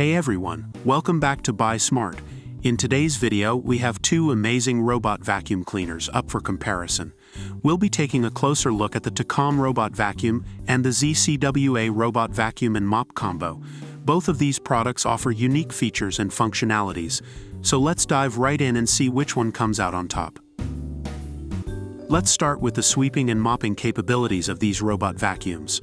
Hey everyone, welcome back to Buy Smart. In today's video, we have two amazing robot vacuum cleaners up for comparison. We'll be taking a closer look at the Tikom Robot Vacuum and the ZCWA Robot Vacuum and Mop Combo. Both of these products offer unique features and functionalities, so let's dive right in and see which one comes out on top. Let's start with the sweeping and mopping capabilities of these robot vacuums.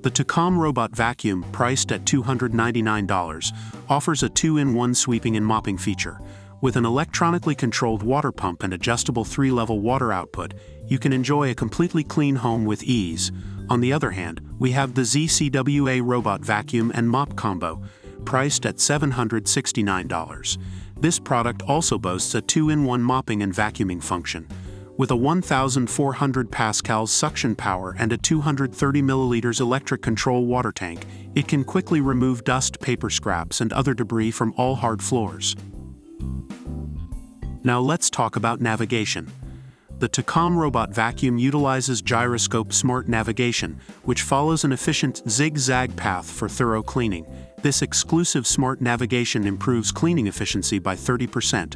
The Tikom Robot Vacuum, priced at $299, offers a 2-in-1 sweeping and mopping feature. With an electronically controlled water pump and adjustable 3-level water output, you can enjoy a completely clean home with ease. On the other hand, we have the ZCWA Robot Vacuum and Mop Combo, priced at $769. This product also boasts a 2-in-1 mopping and vacuuming function. With a 1,400 pascals suction power and a 230 milliliters electric control water tank, it can quickly remove dust, paper scraps, and other debris from all hard floors. Now let's talk about navigation. The Tikom Robot Vacuum utilizes gyroscope smart navigation, which follows an efficient zigzag path for thorough cleaning. This exclusive smart navigation improves cleaning efficiency by 30%.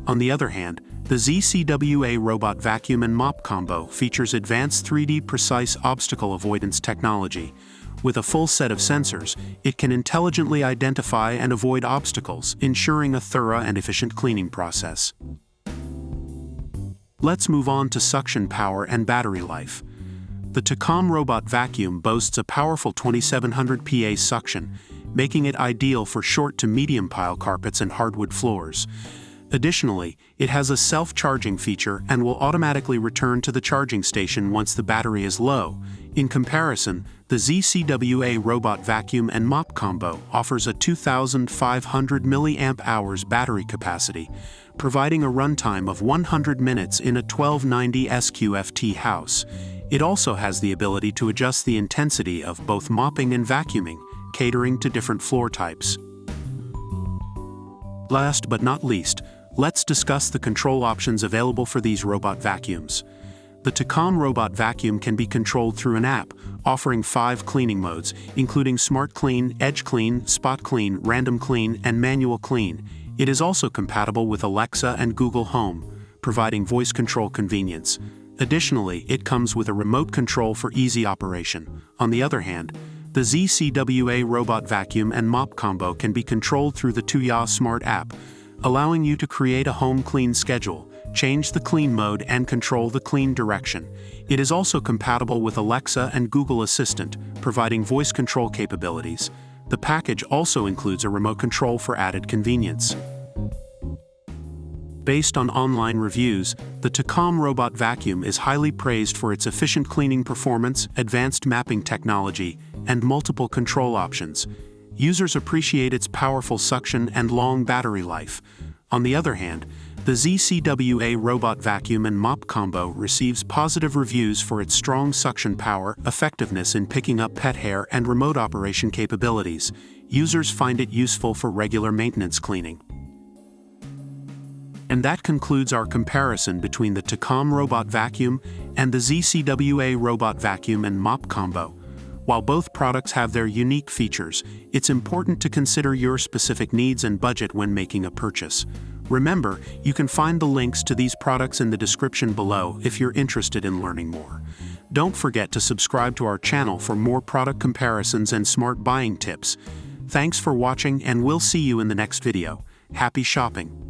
On the other hand, the ZCWA Robot Vacuum and Mop Combo features advanced 3D precise obstacle avoidance technology. With a full set of sensors, it can intelligently identify and avoid obstacles, ensuring a thorough and efficient cleaning process. Let's move on to suction power and battery life. The Tikom Robot Vacuum boasts a powerful 2700 PA suction, making it ideal for short to medium pile carpets and hardwood floors. Additionally, it has a self-charging feature and will automatically return to the charging station once the battery is low. In comparison, the ZCWA Robot Vacuum and Mop Combo offers a 2,500 mAh battery capacity, providing a runtime of 100 minutes in a 1290 SQFT house. It also has the ability to adjust the intensity of both mopping and vacuuming, catering to different floor types. Last but not least, let's discuss the control options available for these robot vacuums. The Tikom Robot Vacuum can be controlled through an app, offering 5 cleaning modes, including Smart Clean, Edge Clean, Spot Clean, Random Clean, and Manual Clean. It is also compatible with Alexa and Google Home, providing voice control convenience. Additionally, it comes with a remote control for easy operation. On the other hand, the ZCWA Robot Vacuum and Mop Combo can be controlled through the ZCWA Smart app, allowing you to create a home clean schedule, change the clean mode, and control the clean direction. It is also compatible with Alexa and Google Assistant, providing voice control capabilities. The package also includes a remote control for added convenience. Based on online reviews, the Tikom Robot Vacuum is highly praised for its efficient cleaning performance, advanced mapping technology, and multiple control options. Users appreciate its powerful suction and long battery life. On the other hand, the ZCWA Robot Vacuum and Mop Combo receives positive reviews for its strong suction power, effectiveness in picking up pet hair, and remote operation capabilities. Users find it useful for regular maintenance cleaning. And that concludes our comparison between the Tikom Robot Vacuum and the ZCWA Robot Vacuum and Mop Combo. While both products have their unique features, it's important to consider your specific needs and budget when making a purchase. Remember, you can find the links to these products in the description below if you're interested in learning more. Don't forget to subscribe to our channel for more product comparisons and smart buying tips. Thanks for watching, and we'll see you in the next video. Happy shopping!